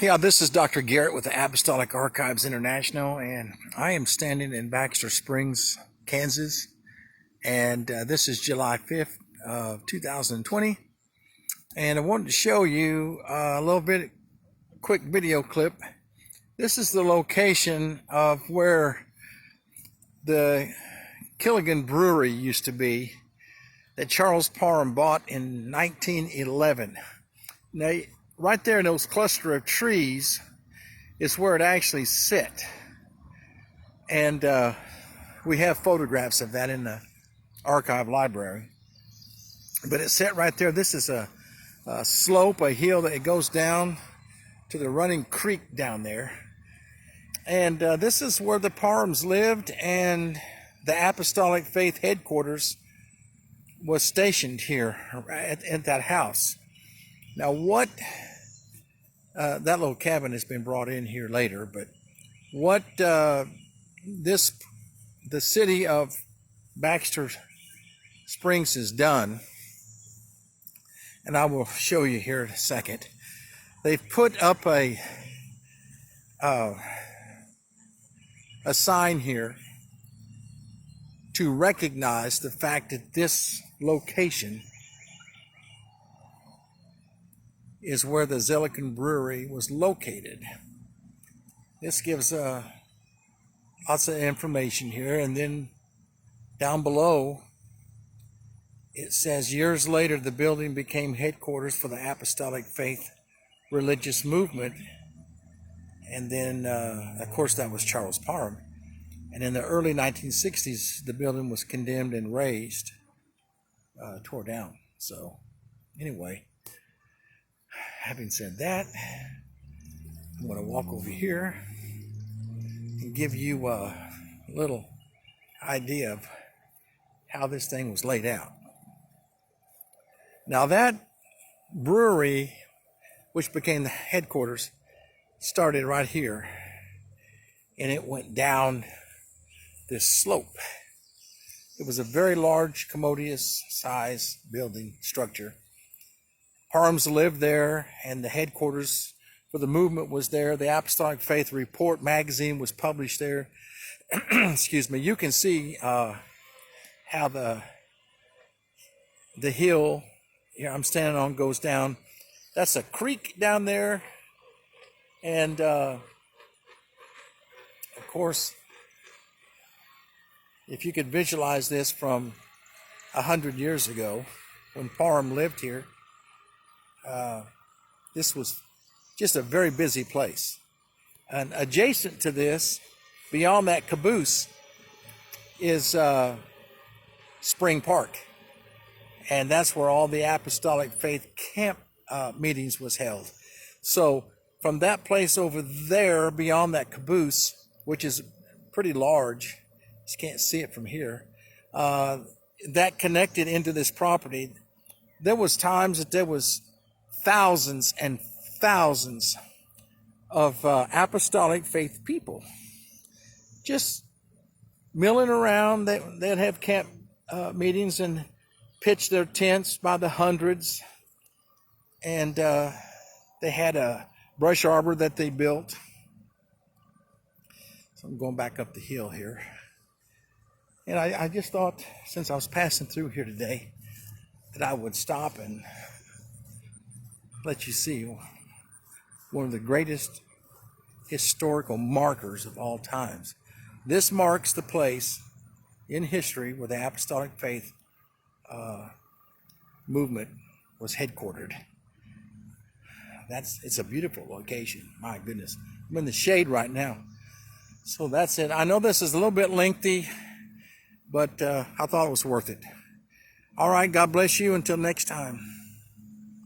Yeah, this is Dr. Garrett with the Apostolic Archives International, and I am standing in Baxter Springs, Kansas, and this is July 5th of 2020, and I wanted to show you a little bit quick video clip. This is the location of where the Killigan Brewery used to be that Charles Parham bought in 1911. Now, right there in those cluster of trees is where it actually sit. And we have photographs of that in the archive library. But it sat right there. This is a slope, a hill that it goes down to the running creek down there. And this is where the Parhams lived, and the Apostolic Faith headquarters was stationed here at that house. Now, what that little cabin has been brought in here later, but what the city of Baxter Springs has done, and I will show you here in a second. They've put up a sign here to recognize the fact that this location is where the Killigan Brewery was located. This gives lots of information here, and then down below it says years later the building became headquarters for the Apostolic Faith religious movement, and then of course that was Charles Parham. And in the early 1960s the building was condemned and razed, tore down. So anyway, having said that, I'm going to walk over here and give you a little idea of how this thing was laid out. Now, that brewery, which became the headquarters, started right here, and it went down this slope. It was a very large, commodious size building structure. Parhams lived there, and the headquarters for the movement was there. The Apostolic Faith Report magazine was published there. Excuse me. You can see how the hill here I'm standing on goes down. That's a creek down there, and of course, if you could visualize this from 100 years ago when Parham lived here, this was just a very busy place. And adjacent to this, beyond that caboose, is Spring Park. And that's where all the Apostolic Faith camp meetings was held. So from that place over there, beyond that caboose, which is pretty large, you can't see it from here, that connected into this property. There was times that there was thousands and thousands of Apostolic Faith people just milling around. They'd have camp meetings and pitch their tents by the hundreds, and they had a brush arbor that they built. So I'm going back up the hill here, and I just thought, since I was passing through here today, that I would stop and let you see one of the greatest historical markers of all times. This marks the place in history where the Apostolic Faith movement was headquartered. It's a beautiful location. My goodness, I'm in the shade right now. So that's it. I know this is a little bit lengthy, but I thought it was worth it. All right, God bless you. Until next time.